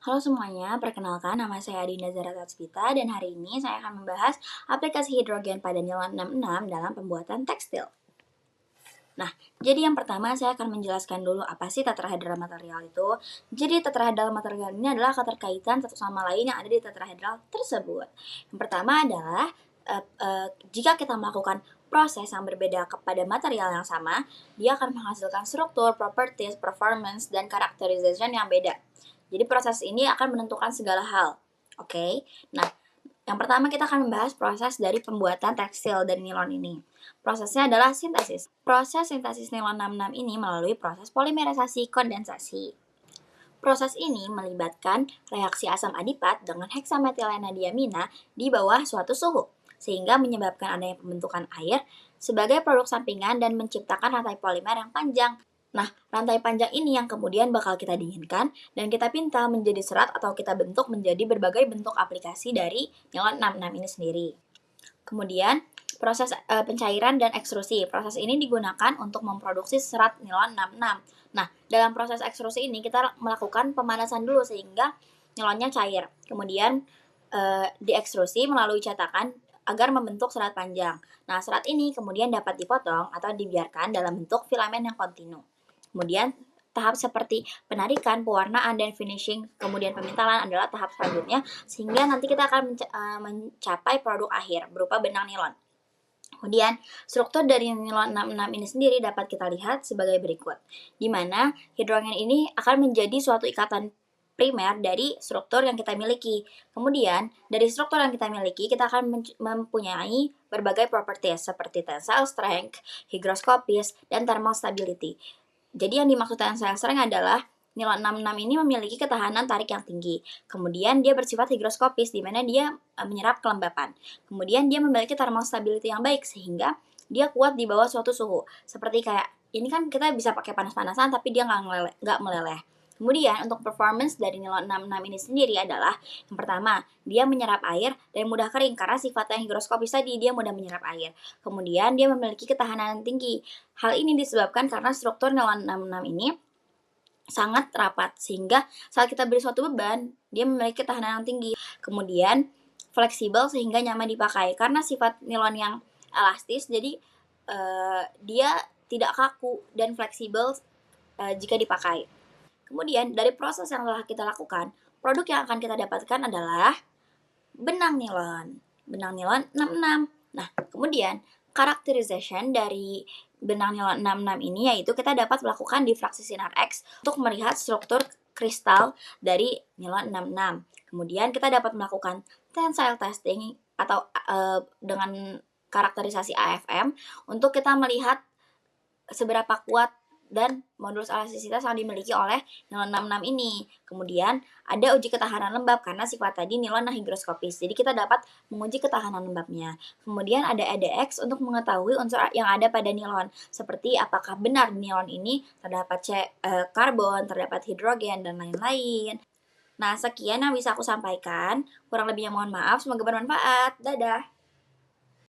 Halo semuanya, perkenalkan nama saya Adinda Zara Tatsvita dan hari ini saya akan membahas aplikasi hidrogen pada nilon 66 dalam pembuatan tekstil. Nah, jadi yang pertama saya akan menjelaskan dulu apa sih tetrahedral material itu. Jadi tetrahedral material ini adalah keterkaitan satu sama lain yang ada di tetrahedral tersebut. Yang pertama adalah jika kita melakukan proses yang berbeda kepada material yang sama, dia akan menghasilkan struktur, properties, performance, dan characterization yang beda. Jadi proses ini akan menentukan segala hal. Oke. Nah, yang pertama kita akan membahas proses dari pembuatan tekstil dari nilon ini. Prosesnya adalah sintesis. Proses sintesis nilon 66 ini melalui proses polimerisasi kondensasi. Proses ini melibatkan reaksi asam adipat dengan heksametilena diamina di bawah suatu suhu, sehingga menyebabkan adanya pembentukan air sebagai produk sampingan dan menciptakan rantai polimer yang panjang. Nah, rantai panjang ini yang kemudian bakal kita dinginkan dan kita pinta menjadi serat atau kita bentuk menjadi berbagai bentuk aplikasi dari nilon 66 ini sendiri. Kemudian, proses pencairan dan ekstrusi. Proses ini digunakan untuk memproduksi serat nilon 66. Nah, dalam proses ekstrusi ini kita melakukan pemanasan dulu sehingga nilonnya cair. Kemudian diekstrusi melalui cetakan agar membentuk serat panjang. Nah, serat ini kemudian dapat dipotong atau dibiarkan dalam bentuk filamen yang kontinu. Kemudian tahap seperti penarikan, pewarnaan, dan finishing, kemudian pemintalan adalah tahap selanjutnya, sehingga nanti kita akan mencapai produk akhir berupa benang nilon. Kemudian, struktur dari nilon 66 ini sendiri dapat kita lihat sebagai berikut, di mana hidrogen ini akan menjadi suatu ikatan primer dari struktur yang kita miliki. Kemudian, dari struktur yang kita miliki, kita akan mempunyai berbagai properties seperti tensile strength, hygroscopis, dan thermal stability. Jadi yang dimaksud tensile strength adalah nilon 66 ini memiliki ketahanan tarik yang tinggi. Kemudian dia bersifat hygroscopis di mana dia menyerap kelembapan. Kemudian dia memiliki thermal stability yang baik sehingga dia kuat di bawah suatu suhu. Seperti kayak ini kan kita bisa pakai panas-panasan tapi dia nggak meleleh. Kemudian untuk performance dari nilon 66 ini sendiri adalah yang pertama, dia menyerap air dan mudah kering karena sifatnya hygroscopis tadi dia mudah menyerap air. Kemudian dia memiliki ketahanan yang tinggi. Hal ini disebabkan karena struktur nilon 66 ini sangat rapat sehingga saat kita beri suatu beban dia memiliki ketahanan yang tinggi. Kemudian fleksibel sehingga nyaman dipakai karena sifat nilon yang elastis jadi dia tidak kaku dan fleksibel jika dipakai. Kemudian dari proses yang telah kita lakukan, produk yang akan kita dapatkan adalah benang nilon. Benang nilon 66. Nah, kemudian characterization dari benang nilon 66 ini yaitu kita dapat melakukan difraksi sinar X untuk melihat struktur kristal dari nilon 66. Kemudian kita dapat melakukan tensile testing atau dengan karakterisasi AFM untuk kita melihat seberapa kuat dan modulus elastisitas yang dimiliki oleh nilon 66 ini. Kemudian ada uji ketahanan lembab karena sifat tadi nilon hygroscopis. Jadi kita dapat menguji ketahanan lembabnya. Kemudian ada ADX untuk mengetahui unsur yang ada pada nilon, seperti apakah benar nilon ini terdapat karbon, terdapat hidrogen dan lain-lain. Nah, sekian yang bisa aku sampaikan. Kurang lebihnya mohon maaf, semoga bermanfaat. Dadah.